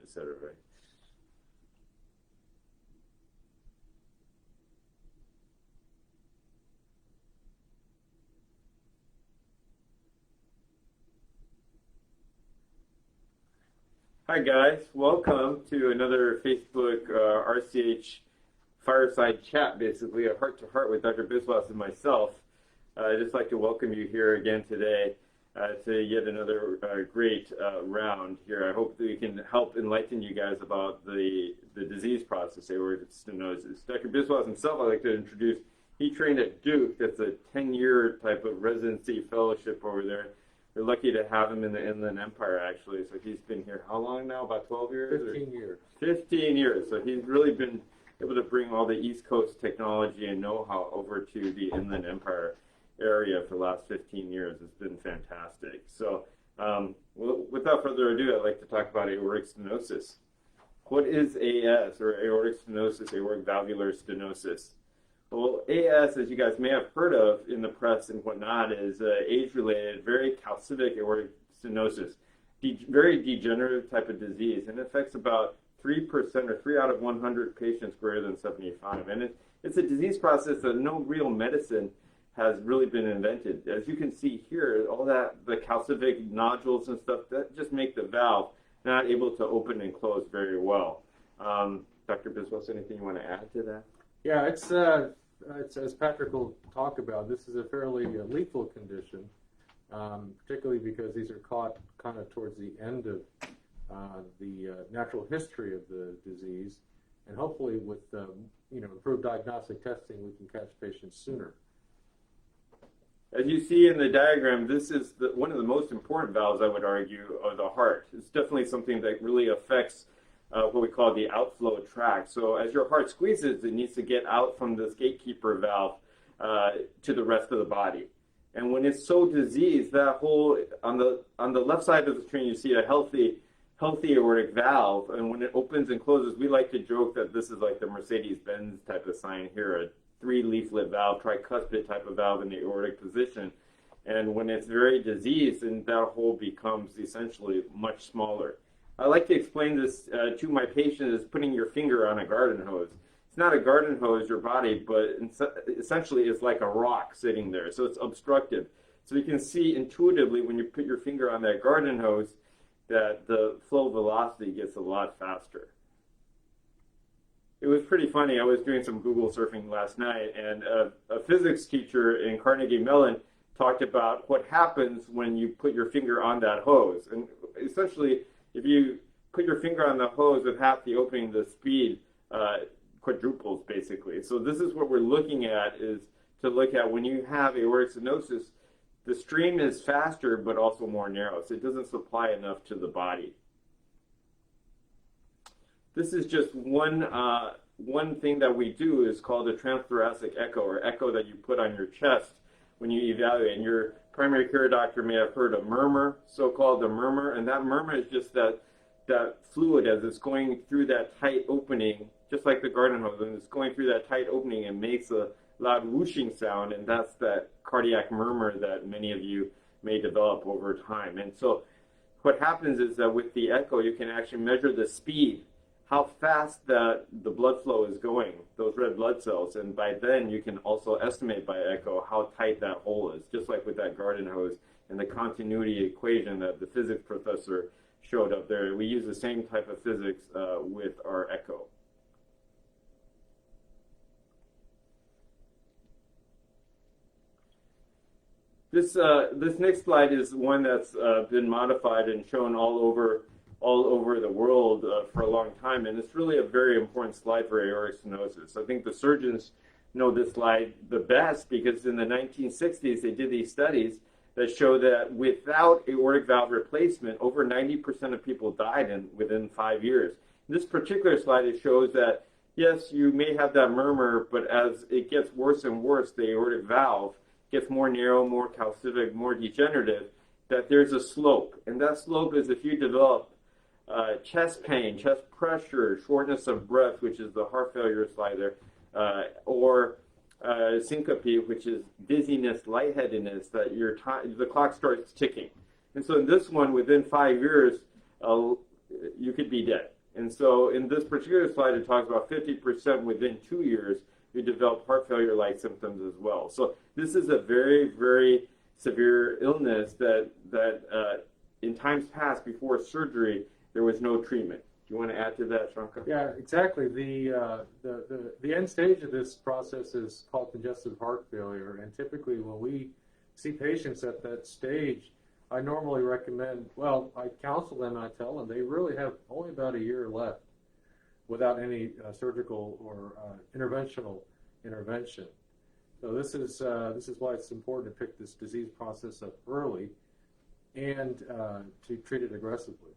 said it right. Hi guys, welcome to another Facebook RCH fireside chat, basically a heart-to-heart with Dr. Biswas and myself. I'd just like to welcome you here again today to yet another great round here. I hope that we can help enlighten you guys about the disease process, aortic stenosis. Dr. Biswas himself, I'd like to introduce, he trained at Duke. That's a 10-year type of residency fellowship over there. We're lucky to have him in the Inland Empire, actually. So he's been here how long now? About 12 years? 15 years. 15 years. So he's really been able to bring all the East Coast technology and know-how over to the Inland Empire area for the last 15 years. It's been fantastic. So without further ado, I'd like to talk about aortic stenosis. What is AS, or aortic stenosis, aortic valvular stenosis? Well, AS, as you guys may have heard of in the press and whatnot, is age-related, very calcific aortic stenosis, very degenerative type of disease, and it affects about 3% or 3 out of 100 patients greater than 75. And it's a disease process that no real medicine has really been invented. As you can see here, all that, the calcific nodules and stuff, that just make the valve not able to open and close very well. Dr. Biswas, anything you want to add to that? Yeah, it's as Patrick will talk about, this is a fairly lethal condition, particularly because these are caught kind of towards the end of the natural history of the disease, and hopefully with improved diagnostic testing, we can catch patients sooner. As you see in the diagram, this is one of the most important valves, I would argue, of the heart. It's definitely something that really affects what we call the outflow tract. So as your heart squeezes, it needs to get out from this gatekeeper valve to the rest of the body. And when it's so diseased, that whole, on the left side of the screen, you see a healthy aortic valve. And when it opens and closes, we like to joke that this is like the Mercedes-Benz type of sign here, a 3-leaflet valve, tricuspid type of valve in the aortic position. And when it's very diseased, then that hole becomes essentially much smaller. I like to explain this to my patients as putting your finger on a garden hose. It's not a garden hose, your body, but essentially it's like a rock sitting there. So it's obstructive. So you can see intuitively when you put your finger on that garden hose that the flow velocity gets a lot faster. It was pretty funny. I was doing some Google surfing last night, and a physics teacher in Carnegie Mellon talked about what happens when you put your finger on that hose. And essentially, if you put your finger on the hose with half the opening, the speed quadruples, basically. So this is what we're looking at, is to look at when you have aortic stenosis, the stream is faster but also more narrow, so it doesn't supply enough to the body. This is just one thing that we do is called a transthoracic echo, or echo that you put on your chest when you evaluate. And your primary care doctor may have heard a murmur, so-called a murmur, and that murmur is just that fluid as it's going through that tight opening, just like the garden hose, and it's going through that tight opening and makes a loud whooshing sound, and that's that cardiac murmur that many of you may develop over time. And so what happens is that with the echo, you can actually measure the speed, how fast the blood flow is going, those red blood cells, and by then you can also estimate by echo how tight that hole is, just like with that garden hose and the continuity equation that the physics professor showed up there. We use the same type of physics with our echo. This next slide is one that's been modified and shown all over the world for a long time, and it's really a very important slide for aortic stenosis. I think the surgeons know this slide the best because in the 1960s they did these studies that show that without aortic valve replacement, over 90% of people died within 5 years. In this particular slide, it shows that, yes, you may have that murmur, but as it gets worse and worse, the aortic valve gets more narrow, more calcific, more degenerative, that there's a slope. And that slope is if you develop chest pain, chest pressure, shortness of breath, which is the heart failure slide there, or syncope, which is dizziness, lightheadedness, that the clock starts ticking. And so in this one, within 5 years, you could be dead. And so in this particular slide, it talks about 50% within 2 years who develop heart failure-like symptoms as well. So this is a very, very severe illness that in times past, before surgery, there was no treatment. Do you want to add to that, Shanka? Yeah, exactly. The end stage of this process is called congestive heart failure, and typically when we see patients at that stage, I normally recommend, well, I counsel them and I tell them they really have only about a year left without any surgical or interventional intervention. So this is why it's important to pick this disease process up early and to treat it aggressively.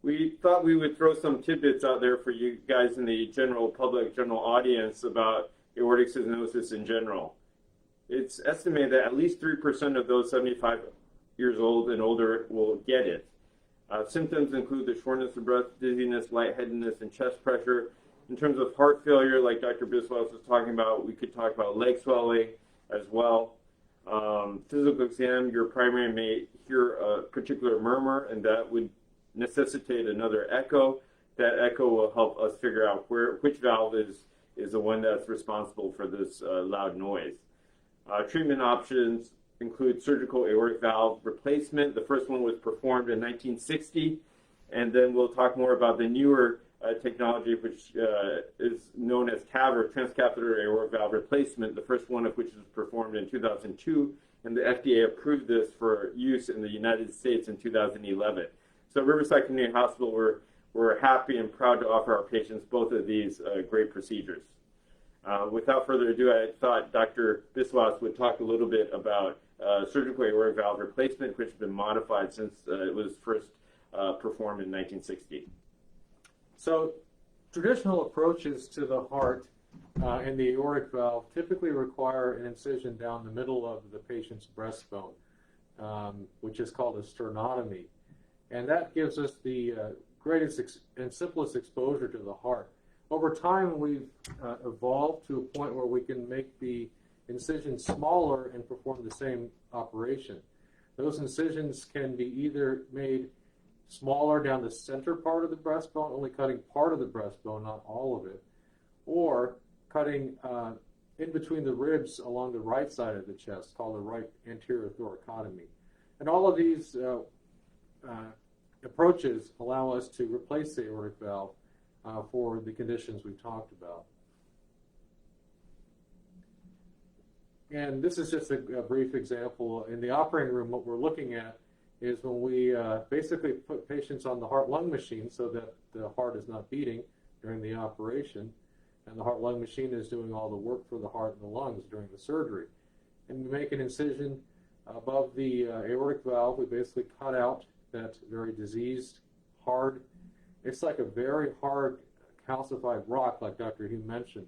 We thought we would throw some tidbits out there for you guys in the general public, general audience about aortic stenosis in general. It's estimated that at least 3% of those 75 years old and older will get it. Symptoms include the shortness of breath, dizziness, lightheadedness, and chest pressure. In terms of heart failure, like Dr. Biswas was talking about, we could talk about leg swelling as well. Physical exam, your primary may hear a particular murmur, and that would necessitate another echo. That echo will help us figure out which valve is the one that's responsible for this loud noise. Treatment options include surgical aortic valve replacement. The first one was performed in 1960, and then we'll talk more about the newer technology, which is known as TAVR, Transcatheter Aortic Valve Replacement, the first one of which was performed in 2002, and the FDA approved this for use in the United States in 2011. So at Riverside Community Hospital, we're happy and proud to offer our patients both of these great procedures. Without further ado, I thought Dr. Biswas would talk a little bit about surgical aortic valve replacement, which has been modified since it was first performed in 1960. So traditional approaches to the heart and the aortic valve typically require an incision down the middle of the patient's breastbone, which is called a sternotomy. And that gives us the greatest and simplest exposure to the heart. Over time, we've evolved to a point where we can make the incision smaller and perform the same operation. Those incisions can be either made smaller down the center part of the breastbone, only cutting part of the breastbone, not all of it, or cutting in between the ribs along the right side of the chest, called the right anterior thoracotomy. And all of these approaches allow us to replace the aortic valve for the conditions we've talked about. And this is just a brief example. In the operating room, what we're looking at is when we basically put patients on the heart-lung machine so that the heart is not beating during the operation, and the heart-lung machine is doing all the work for the heart and the lungs during the surgery. And we make an incision above the aortic valve. We basically cut out that very diseased, hard, it's like a very hard calcified rock, like Dr. Hume mentioned.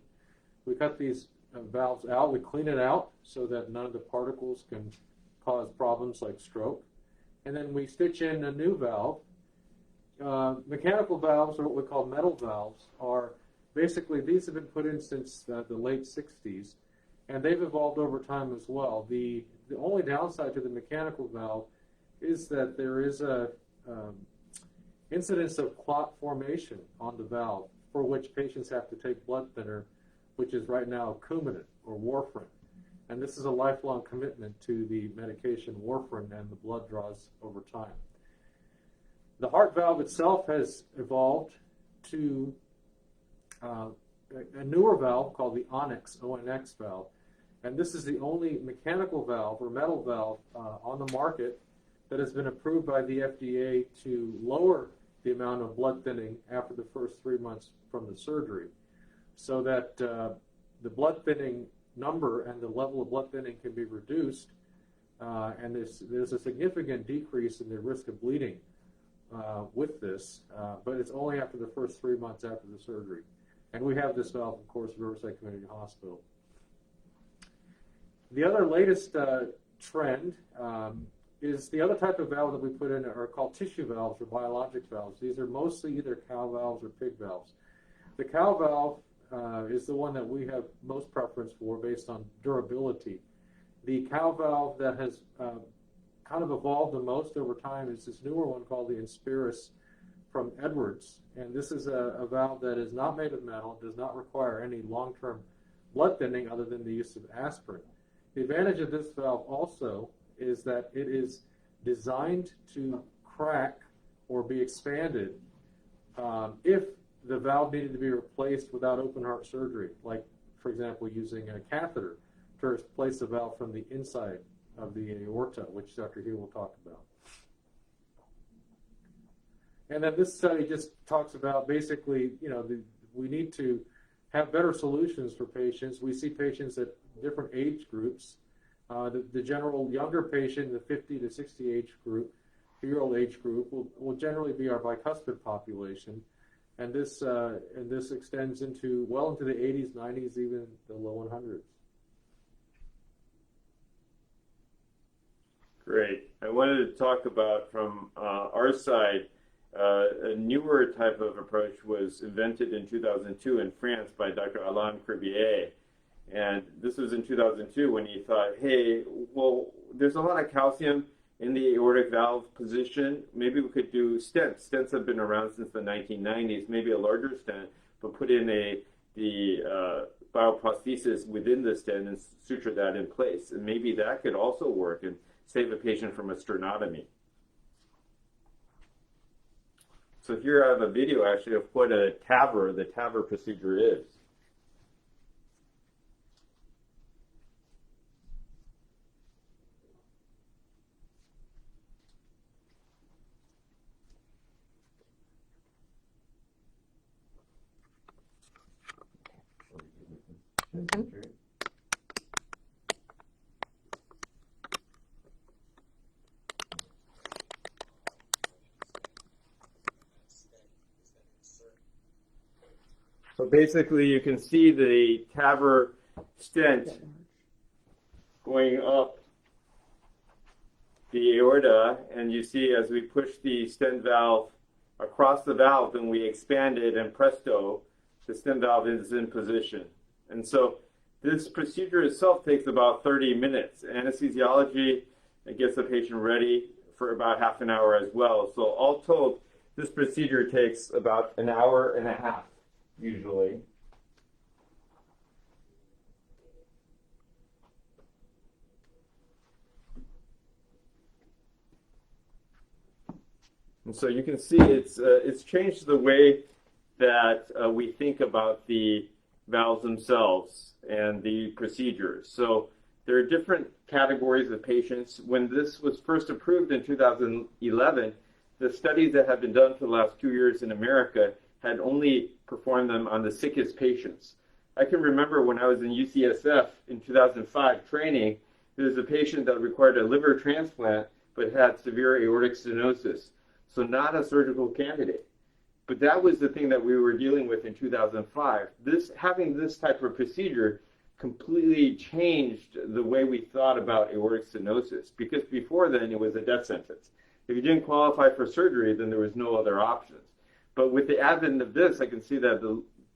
We cut these valves out, we clean it out so that none of the particles can cause problems like stroke. And then we stitch in a new valve. Mechanical valves, or what we call metal valves, are basically, these have been put in since the late 60s, and they've evolved over time as well. The only downside to the mechanical valve is that there is a incidence of clot formation on the valve, for which patients have to take blood thinner, which is right now Coumadin or warfarin. And this is a lifelong commitment to the medication warfarin and the blood draws over time. The heart valve itself has evolved to a newer valve called the Onyx, ONX valve. And this is the only mechanical valve or metal valve on the market that has been approved by the FDA to lower the amount of blood thinning after the first 3 months from the surgery, so that the blood thinning number and the level of blood thinning can be reduced, and there's a significant decrease in the risk of bleeding with this, but it's only after the first 3 months after the surgery. And we have this valve, of course, at Riverside Community Hospital. The other latest trend is the other type of valve that we put in are called tissue valves or biologic valves. These are mostly either cow valves or pig valves. The cow valve is the one that we have most preference for based on durability. The cow valve that has kind of evolved the most over time is this newer one called the Inspiris from Edwards. And this is a valve that is not made of metal, does not require any long-term blood thinning other than the use of aspirin. The advantage of this valve also is that it is designed to crack or be expanded if the valve needed to be replaced without open heart surgery, like, for example, using a catheter to replace the valve from the inside of the aorta, which Dr. Hugh will talk about. And then this study just talks about basically, we need to have better solutions for patients. We see patients at different age groups. The general younger patient, the 50 to 60 age group, year-old age group, will generally be our bicuspid population. And this extends into well into the 80s, 90s, even the low 100s. Great. I wanted to talk about from our side, a newer type of approach was invented in 2002 in France by Dr. Alain Cribier. And this was in 2002 when he thought, hey, well, there's a lot of calcium in the aortic valve position. Maybe we could do stents. Stents have been around since the 1990s, maybe a larger stent, but put in the bioprosthesis within the stent and suture that in place. And maybe that could also work and save a patient from a sternotomy. So here I have a video actually of what the TAVR procedure is. So basically you can see the TAVR stent going up the aorta, and you see as we push the stent valve across the valve and we expand it, and presto, the stent valve is in position. And so this procedure itself takes about 30 minutes. Anesthesiology gets the patient ready for about half an hour as well. So all told, this procedure takes about an hour and a half, usually. And so you can see it's changed the way that we think about the valves themselves and the procedures. So there are different categories of patients. When this was first approved in 2011, the studies that have been done for the last 2 years in America had only performed them on the sickest patients. I can remember when I was in UCSF in 2005 training, there was a patient that required a liver transplant but had severe aortic stenosis, so not a surgical candidate. But that was the thing that we were dealing with in 2005. Having this type of procedure completely changed the way we thought about aortic stenosis, because before then it was a death sentence. If you didn't qualify for surgery, then there was no other options. But with the advent of this, I can see that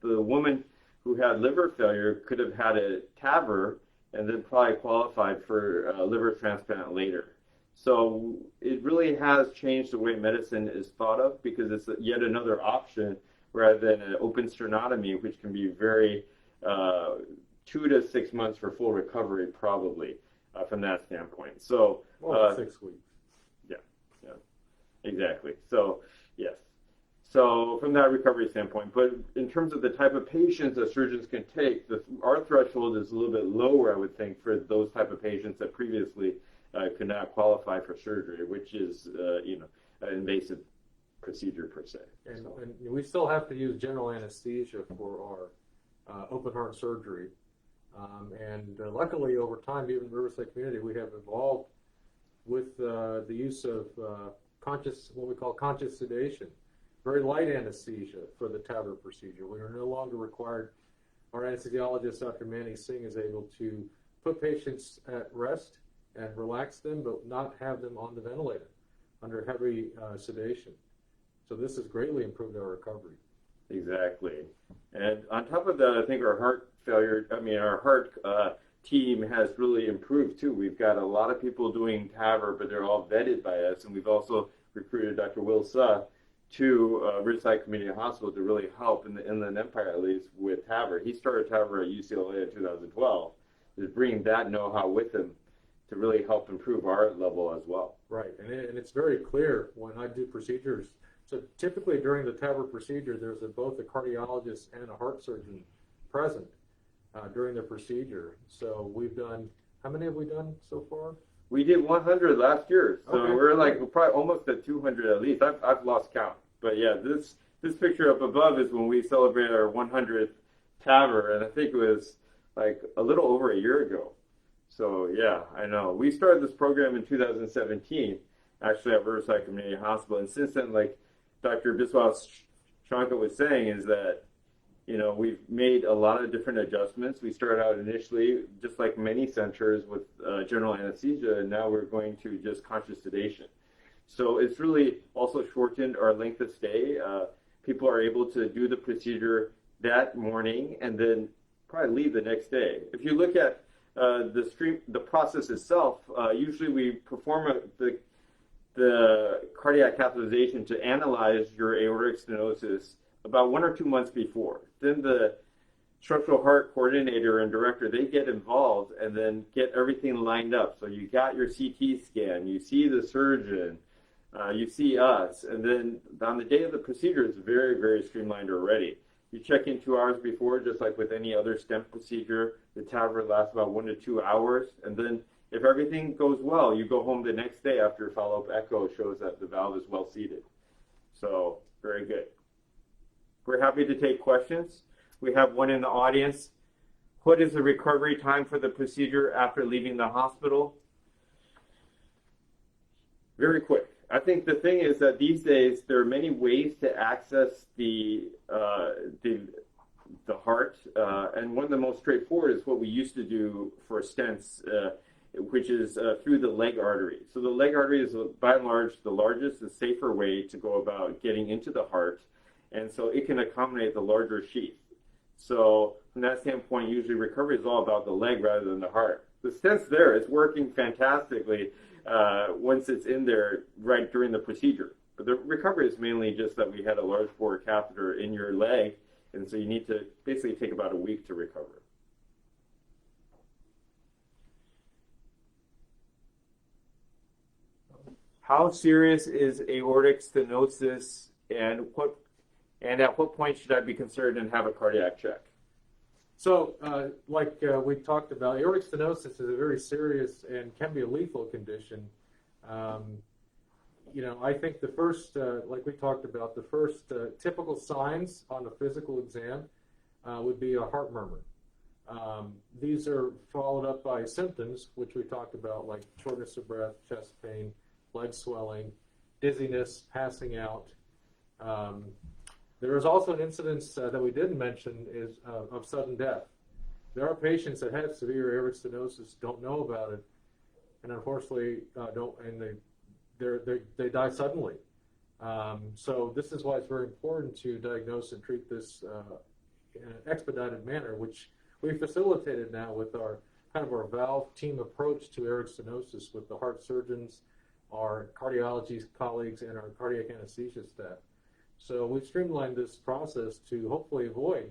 the woman who had liver failure could have had a TAVR and then probably qualified for a liver transplant later. So it really has changed the way medicine is thought of, because it's yet another option rather than an open sternotomy, which can be very 2 to 6 months for full recovery, probably, from that standpoint. So 6 weeks. Yeah, exactly. So yes. So from that recovery standpoint, but in terms of the type of patients that surgeons can take, our threshold is a little bit lower, I would think, for those type of patients that previously could not qualify for surgery, which is an invasive procedure per se. And we still have to use general anesthesia for our open heart surgery. Luckily, over time, even in Riverside Community, we have evolved with the use of what we call conscious sedation, very light anesthesia for the TAVR procedure. We are no longer required. Our anesthesiologist, Dr. Manny Singh, is able to put patients at rest and relax them, but not have them on the ventilator under heavy sedation. So this has greatly improved our recovery. Exactly. And on top of that, I think our heart team has really improved too. We've got a lot of people doing TAVR, but they're all vetted by us, and we've also recruited Dr. Will Suh to Riverside Community Hospital to really help in the Inland Empire, at least, with TAVR. He started TAVR at UCLA in 2012. Is bringing that know-how with him to really help improve our level as well. Right, and it's very clear when I do procedures. So typically during the TAVR procedure, there's both a cardiologist and a heart surgeon present during the procedure. So we've done, how many have we done so far? We did 100 last year, so Okay. we're probably almost at 200 at least. I've lost count, but yeah, this picture up above is when we celebrated our 100th TAVR, and I think it was like a little over a year ago. So yeah, I know. We started this program in 2017, actually at Riverside Community Hospital, and since then, like Dr. Biswas Shanka was saying, is that, you know, we've made a lot of different adjustments. We started out initially, just like many centers, with general anesthesia, and now we're going to just conscious sedation. So it's really also shortened our length of stay. People are able to do the procedure that morning and then probably leave the next day. If you look at the process itself, usually we perform the cardiac catheterization to analyze your aortic stenosis about 1 or 2 months before. Then the structural heart coordinator and director, they get involved and then get everything lined up. So you got your CT scan, you see the surgeon, you see us, and then on the day of the procedure, it's very, very streamlined already. You check in 2 hours before, just like with any other stent procedure. The TAVR lasts about 1 to 2 hours, and then if everything goes well, you go home the next day after follow-up echo shows that the valve is well seated. So, very good. We're happy to take questions. We have one in the audience. What is the recovery time for the procedure after leaving the hospital? Very quick. I think the thing is that these days there are many ways to access the heart, and one of the most straightforward is what we used to do for stents, which is through the leg artery. So the leg artery is by and large the largest and safer way to go about getting into the heart, and so it can accommodate the larger sheath. So from that standpoint, usually recovery is all about the leg rather than the heart. The stent's there, it's working fantastically once it's in there right during the procedure. But the recovery is mainly just that we had a large bore catheter in your leg, and so you need to basically take about a week to recover. How serious is aortic stenosis, and at what point should I be concerned and have a cardiac check? So, like we talked about, aortic stenosis is a very serious and can be a lethal condition. You know, I think the first, like we talked about, the first typical signs on a physical exam would be a heart murmur. These are followed up by symptoms, which we talked about, like shortness of breath, chest pain, leg swelling, dizziness, passing out. There is also an incidence that we didn't mention is of sudden death. There are patients that have severe aortic stenosis, don't know about it, and unfortunately they die suddenly. So this is why it's very important to diagnose and treat this in an expedited manner, which we facilitated now with our kind of our valve team approach to aortic stenosis with the heart surgeons, our cardiology colleagues, and our cardiac anesthesia staff. So we've streamlined this process to hopefully avoid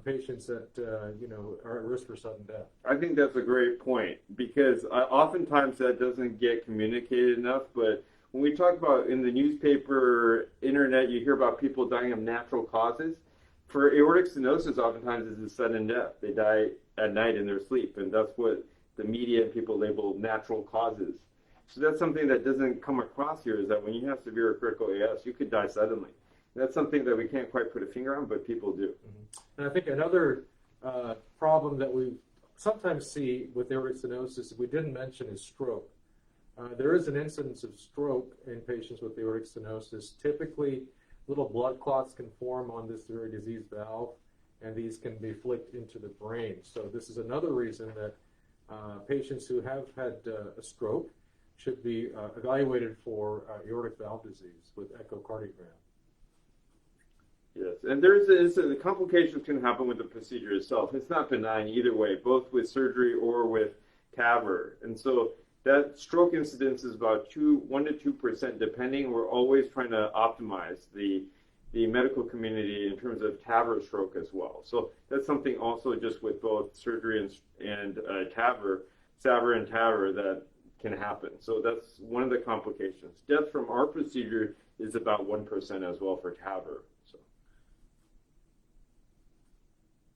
patients that are at risk for sudden death. I think that's a great point, because oftentimes that doesn't get communicated enough. But when we talk about in the newspaper, internet, you hear about people dying of natural causes. For aortic stenosis, oftentimes it's a sudden death. They die at night in their sleep, and that's what the media and people label natural causes. So that's something that doesn't come across here, is that when you have severe or critical AS, you could die suddenly. And that's something that we can't quite put a finger on, but people do. Mm-hmm. And I think another problem that we sometimes see with aortic stenosis, we didn't mention, is stroke. There is an incidence of stroke in patients with aortic stenosis. Typically, little blood clots can form on this very diseased valve, and these can be flicked into the brain. So this is another reason that patients who have had a stroke should be evaluated for aortic valve disease with echocardiogram. Yes, and the complications can happen with the procedure itself. It's not benign either way, both with surgery or with TAVR. And so that stroke incidence is about 1 to 2%, depending. We're always trying to optimize the medical community in terms of TAVR stroke as well. So that's something also just with both surgery and TAVR, SAVR and TAVR that can happen. So that's one of the complications. Death from our procedure is about 1% as well for TAVR. So.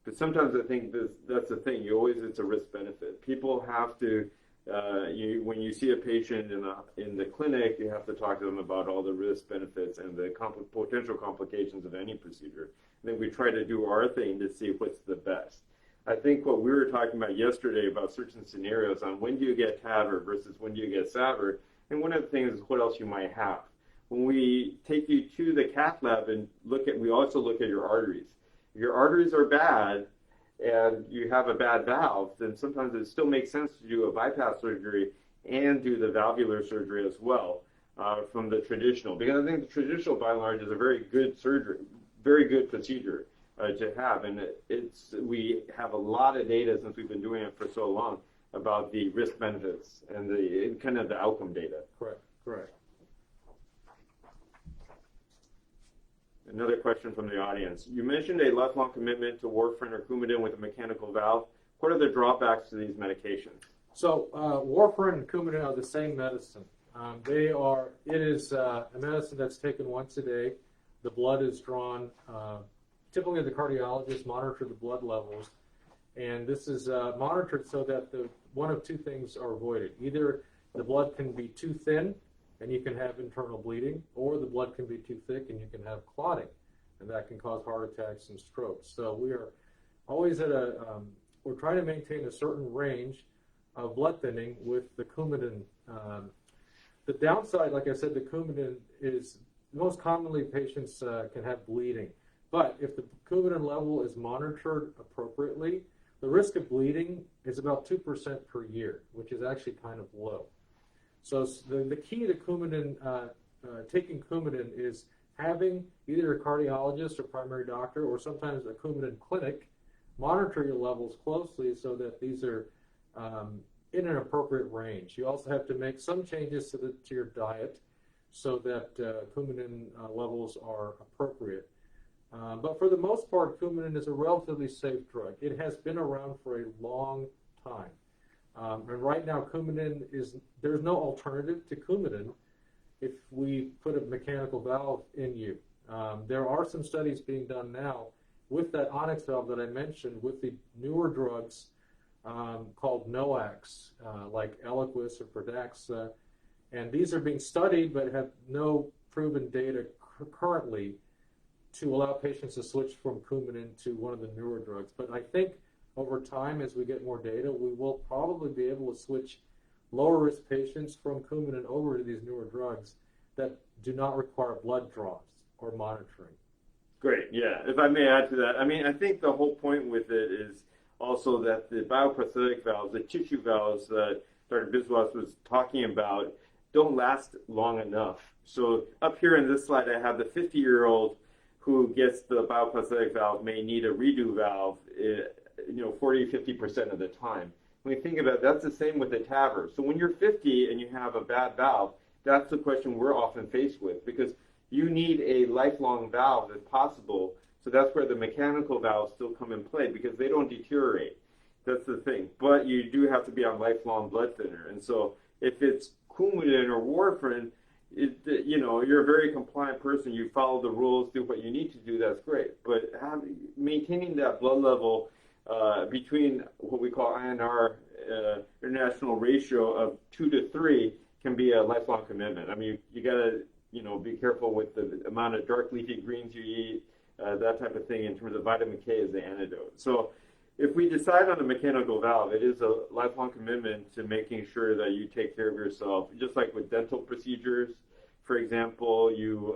But sometimes I think that's the thing. It's a risk benefit. People have to, when you see a patient in the clinic, you have to talk to them about all the risk benefits and the potential complications of any procedure. And then we try to do our thing to see what's the best. I think what we were talking about yesterday about certain scenarios on when do you get TAVR versus when do you get SAVR, and one of the things is what else you might have. When we take you to the cath lab and we also look at your arteries. If your arteries are bad and you have a bad valve, then sometimes it still makes sense to do a bypass surgery and do the valvular surgery as well from the traditional. Because I think the traditional, by and large, is a very good surgery, very good procedure to have. And we have a lot of data since we've been doing it for so long about the risk benefits and the kind of the outcome data. Correct. Another question from the audience. You mentioned a lifelong commitment to warfarin or Coumadin with a mechanical valve. What are the drawbacks to these medications? So warfarin and Coumadin are the same medicine. It is a medicine that's taken once a day. The blood is drawn. Typically, the cardiologists monitor the blood levels, and this is monitored so that one of two things are avoided. Either the blood can be too thin, and you can have internal bleeding, or the blood can be too thick and you can have clotting, and that can cause heart attacks and strokes. So we are always we're trying to maintain a certain range of blood thinning with the Coumadin. The downside, like I said, the Coumadin is most commonly patients can have bleeding, but if the Coumadin level is monitored appropriately, the risk of bleeding is about 2% per year, which is actually kind of low. So the key to Coumadin, taking Coumadin, is having either a cardiologist or primary doctor, or sometimes a Coumadin clinic, monitor your levels closely so that these are in an appropriate range. You also have to make some changes to your diet so that Coumadin levels are appropriate. But for the most part, Coumadin is a relatively safe drug. It has been around for a long time. And right now, there's no alternative to Coumadin if we put a mechanical valve in you. There are some studies being done now with that onyx valve that I mentioned, with the newer drugs called NOACs, like Eliquis or Pradaxa. And these are being studied but have no proven data currently to allow patients to switch from Coumadin to one of the newer drugs. But I think over time, as we get more data, we will probably be able to switch lower-risk patients from Coumadin over to these newer drugs that do not require blood draws or monitoring. Great, yeah. If I may add to that, I think the whole point with it is also that the bioprosthetic valves, the tissue valves that Dr. Biswas was talking about, don't last long enough. So up here in this slide, I have the 50-year-old who gets the bioprosthetic valve may need a redo valve 40-50% of the time. When you think about it, that's the same with the TAVR. So when you're 50 and you have a bad valve, that's the question we're often faced with, because you need a lifelong valve if possible. So that's where the mechanical valves still come in play, because they don't deteriorate. That's the thing. But you do have to be on lifelong blood thinner. And so if it's Coumadin or warfarin, you're a very compliant person. You follow the rules, do what you need to do. That's great. But maintaining that blood level between what we call INR international ratio of 2 to 3 can be a lifelong commitment. You got to be careful with the amount of dark leafy greens you eat, that type of thing, in terms of vitamin K as the antidote. So if we decide on a mechanical valve, it is a lifelong commitment to making sure that you take care of yourself. Just like with dental procedures, for example, you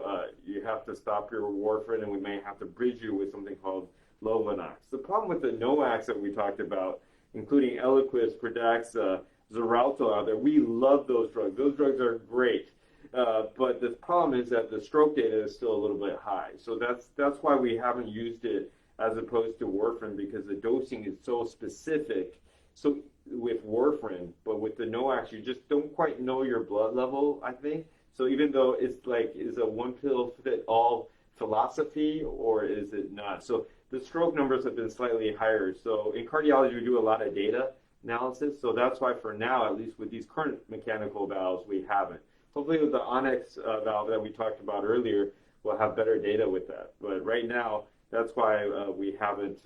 have to stop your warfarin, and we may have to bridge you with something called Lovenox. The problem with the NOACs that we talked about, including Eliquis, Pradaxa, Xarelto out there, we love those drugs. Those drugs are great. But the problem is that the stroke data is still a little bit high. So that's why we haven't used it as opposed to warfarin, because the dosing is so specific. So with warfarin, but with the NOACs, you just don't quite know your blood level, I think. So even though it's like, is a one pill fit all philosophy, or is it not? So the stroke numbers have been slightly higher. So in cardiology, we do a lot of data analysis. So that's why for now, at least with these current mechanical valves, we haven't. Hopefully with the Onyx valve that we talked about earlier, we'll have better data with that. But right now, that's why we haven't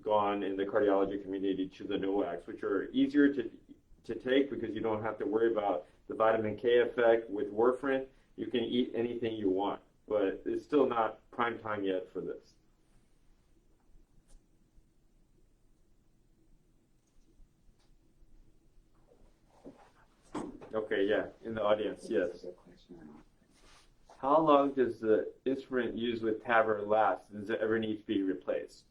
gone in the cardiology community to the NOACs, which are easier to take because you don't have to worry about the vitamin K effect. With warfarin, you can eat anything you want, but it's still not prime time yet for this. Okay, yeah, in the audience, yes. How long does the instrument used with TAVR last? Does it ever need to be replaced?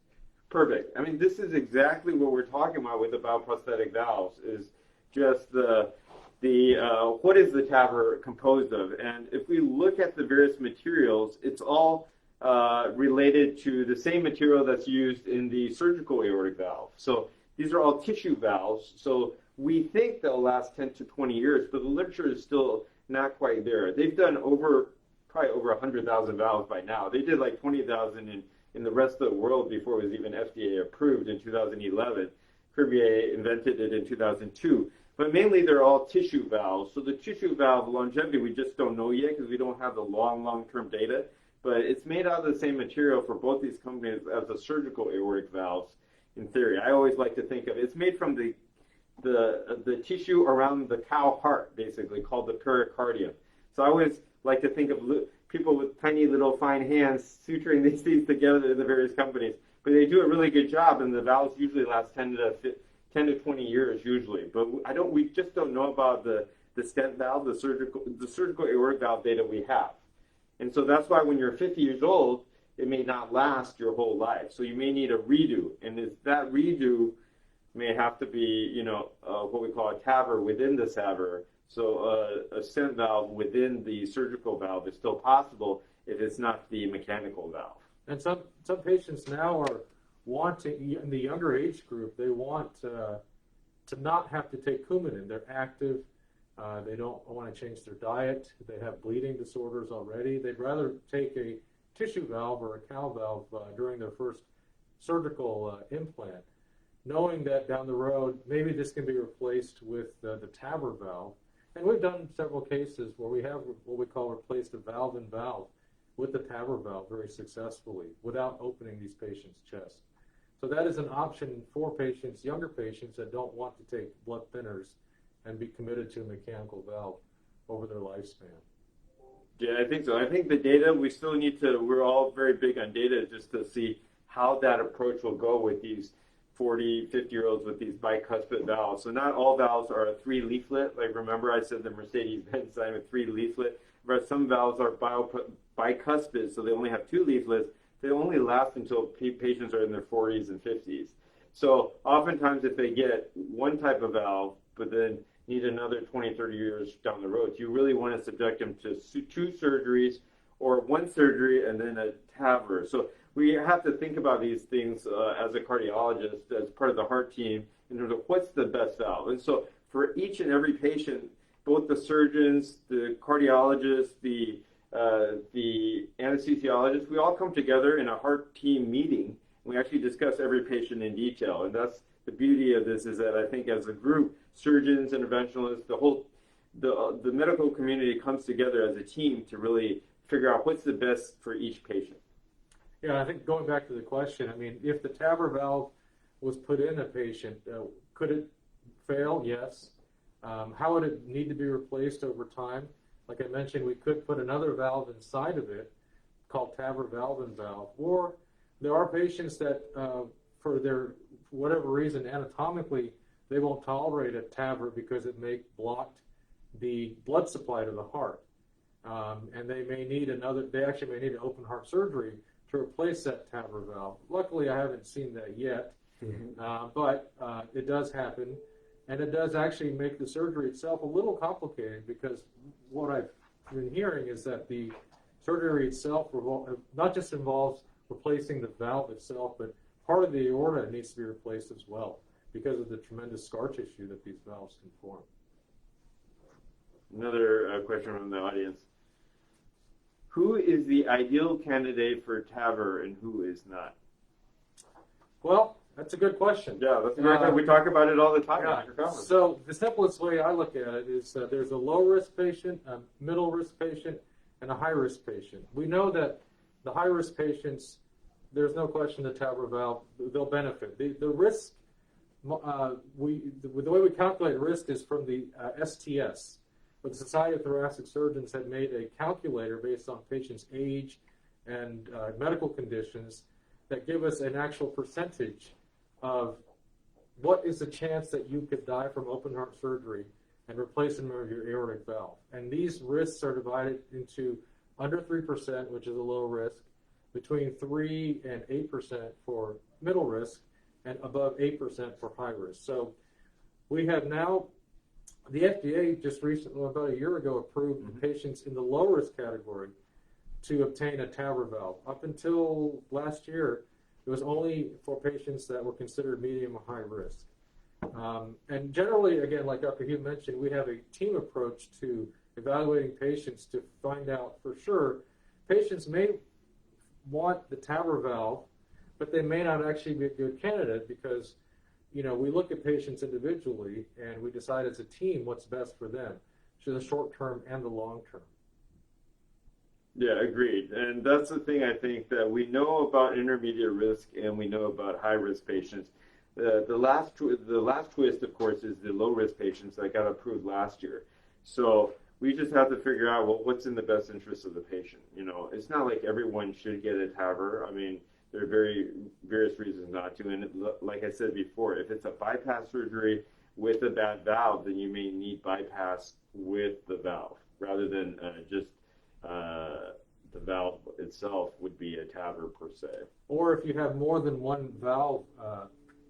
Perfect. I mean, this is exactly what we're talking about with the bioprosthetic valves, is just what is the TAVR composed of? And if we look at the various materials, it's all related to the same material that's used in the surgical aortic valve. So these are all tissue valves. So we think they'll last 10 to 20 years, but the literature is still not quite there. They've done probably over 100,000 valves by now. They did like 20,000 in the rest of the world before it was even FDA approved in 2011. Cuvier invented it in 2002. But mainly they're all tissue valves. So the tissue valve longevity, we just don't know yet because we don't have the long-term data. But it's made out of the same material for both these companies as the surgical aortic valves in theory. I always like to think of it. It's made from the tissue around the cow heart, basically, called the pericardium. So I always like to think of people with tiny little fine hands suturing these things together in the various companies. But they do a really good job, and the valves usually last 10 to 20 years usually. But we just don't know about the stent valve, the surgical aortic valve data we have. And so that's why when you're 50 years old, it may not last your whole life. So you may need a redo. And that redo may have to be, what we call a TAVR within the SAVR. So a stent valve within the surgical valve is still possible if it's not the mechanical valve. And some patients now are wanting, in the younger age group, they want to not have to take Coumadin. They're active. They don't want to change their diet. They have bleeding disorders already. They'd rather take a tissue valve or a cow valve during their first surgical implant, knowing that down the road, maybe this can be replaced with the TAVR valve. And we've done several cases where we have what we call replaced a valve in valve with the TAVR valve very successfully without opening these patients' chests. So that is an option for patients, younger patients that don't want to take blood thinners and be committed to a mechanical valve over their lifespan. Yeah, I think so. I think the data, we're all very big on data just to see how that approach will go with these 40, 50-year-olds with these bicuspid valves. So not all valves are a 3-leaflet. Like remember I said the Mercedes-Benz sign with 3-leaflet, but some valves are bicuspid, so they only have 2 leaflets. They only last until patients are in their 40s and 50s. So oftentimes if they get one type of valve, but then need another 20, 30 years down the road, you really want to subject them to 2 surgeries or 1 surgery and then a TAVR. So we have to think about these things as a cardiologist, as part of the heart team, in terms of what's the best valve. And so for each and every patient, both the surgeons, the cardiologists, the anesthesiologists, we all come together in a heart team meeting. We actually discuss every patient in detail. And that's the beauty of this, is that I think as a group, surgeons, interventionalists, the medical community comes together as a team to really figure out what's the best for each patient. Yeah, I think going back to the question, I mean, if the TAVR valve was put in a patient, could it fail? Yes. How would it need to be replaced over time? Like I mentioned, we could put another valve inside of it called TAVR valve and valve. Or there are patients that, for whatever reason, anatomically, they won't tolerate a TAVR because it may block the blood supply to the heart. And they actually may need an open heart surgery to replace that TAVR valve. Luckily, I haven't seen that yet, but it does happen, and it does actually make the surgery itself a little complicated, because what I've been hearing is that the surgery itself not just involves replacing the valve itself, but part of the aorta needs to be replaced as well because of the tremendous scar tissue that these valves can form. Another question from the audience. Who is the ideal candidate for TAVR and who is not? Well, that's a good question. Yeah, that's a great question. We talk about it all the time. Yeah. So the simplest way I look at it is there's a low-risk patient, a middle-risk patient, and a high-risk patient. We know that the high-risk patients, there's no question the TAVR valve, they'll benefit. The risk, the way we calculate risk is from the STS. But the Society of Thoracic Surgeons had made a calculator based on patients' age and medical conditions that give us an actual percentage of what is the chance that you could die from open heart surgery and replacement of your aortic valve. And these risks are divided into under 3%, which is a low risk, between 3 and 8% for middle risk, and above 8% for high risk. So we have now, the FDA just recently, about a year ago, approved patients in the low risk category to obtain a TAVR valve. Up until last year, it was only for patients that were considered medium or high risk. And generally, again, like Dr. Hugh mentioned, we have a team approach to evaluating patients to find out for sure. Patients may want the TAVR valve, but they may not actually be a good candidate because, you know, we look at patients individually and we decide as a team what's best for them, so the short term and the long term. Yeah, agreed. And that's the thing I think that we know about intermediate risk and we know about high risk patients. The last twist, of course, is the low risk patients that got approved last year. So we just have to figure out, well, what's in the best interest of the patient. You know, it's not like everyone should get a TAVR. I mean, there are various reasons not to. And like I said before, if it's a bypass surgery with a bad valve, then you may need bypass with the valve rather than just the valve itself would be a TAVR per se. Or if you have more than one valve,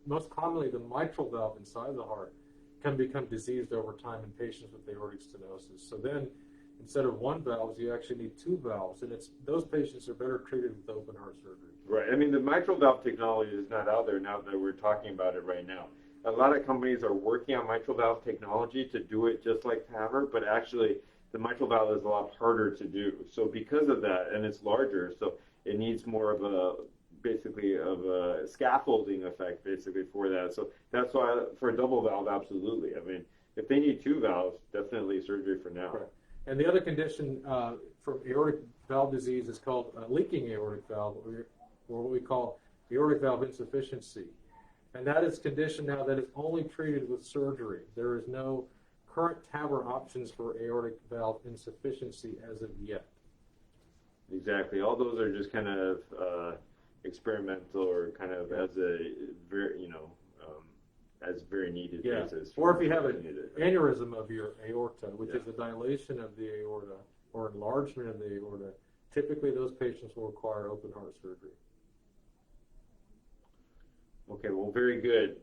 most commonly the mitral valve inside the heart can become diseased over time in patients with aortic stenosis. So then, instead of one valve, you actually need two valves, and those patients are better treated with open heart surgery. Right. I mean, the mitral valve technology is not out there now that we're talking about it right now. A lot of companies are working on mitral valve technology to do it just like TAVR, but actually the mitral valve is a lot harder to do. So because of that, and it's larger, so it needs more of a scaffolding effect basically for that. So that's why for a double valve, absolutely. I mean, if they need two valves, definitely surgery for now. Right. And the other condition for aortic valve disease is called leaking aortic valve, or what we call aortic valve insufficiency. And that is a condition now that is only treated with surgery. There is no current TAVR options for aortic valve insufficiency as of yet. Exactly. All those are just kind of experimental or kind of as a very, as very needed cases. Or if you have an aneurysm of your aorta, which is a dilation of the aorta or enlargement of the aorta, typically those patients will require open heart surgery. Okay, well, very good.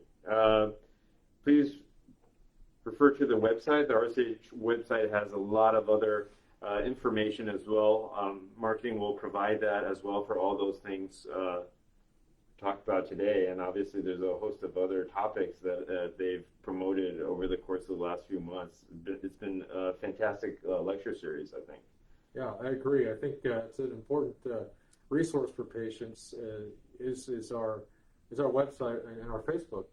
Please refer to the website. The RCH website has a lot of other information as well. Marketing will provide that as well for all those things talked about today. And obviously there's a host of other topics that they've promoted over the course of the last few months. It's been a fantastic lecture series, I think. Yeah, I agree. I think it's an important resource for patients is our website and our Facebook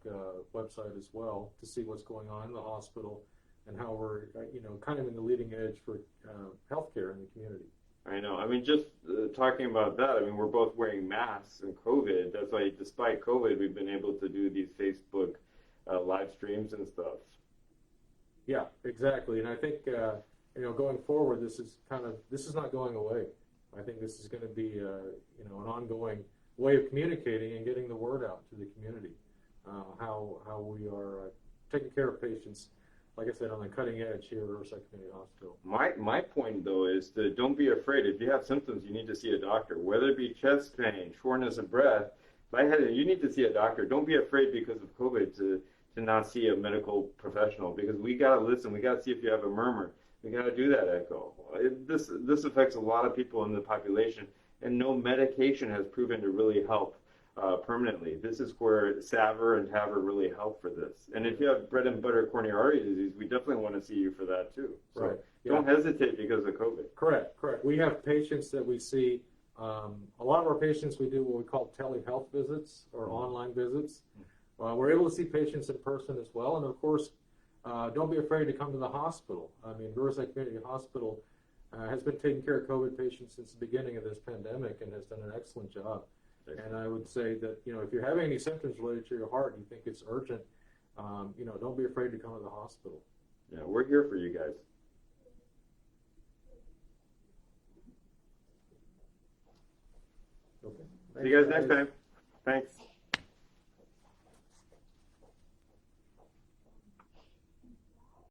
website as well, to see what's going on in the hospital and how we're kind of in the leading edge for healthcare in the community. I know. I mean, just talking about that, I mean, we're both wearing masks in COVID. That's why, despite COVID, we've been able to do these Facebook live streams and stuff. Yeah, exactly. And I think going forward, this is not going away. I think this is going to be an ongoing way of communicating and getting the word out to the community, how we are taking care of patients, like I said, on the cutting edge here at Riverside Community Hospital. My point, though, is to don't be afraid. If you have symptoms, you need to see a doctor, whether it be chest pain, shortness of breath, lightheaded, you need to see a doctor. Don't be afraid because of COVID to not see a medical professional, because we got to listen. We got to see if you have a murmur. We got to do that echo. This affects a lot of people in the population, and no medication has proven to really help permanently. This is where SAVR and TAVR really help for this. And if you have bread and butter coronary artery disease, we definitely want to see you for that too. So Right. don't hesitate because of COVID. Correct. We have patients that we see. A lot of our patients, we do what we call telehealth visits or online visits. We're able to see patients in person as well, and of course, don't be afraid to come to the hospital. I mean, Riverside Community Hospital has been taking care of COVID patients since the beginning of this pandemic and has done an excellent job. And I would say that, if you're having any symptoms related to your heart, you think it's urgent, don't be afraid to come to the hospital. Yeah, we're here for you guys. Okay. See you guys next time. Thanks.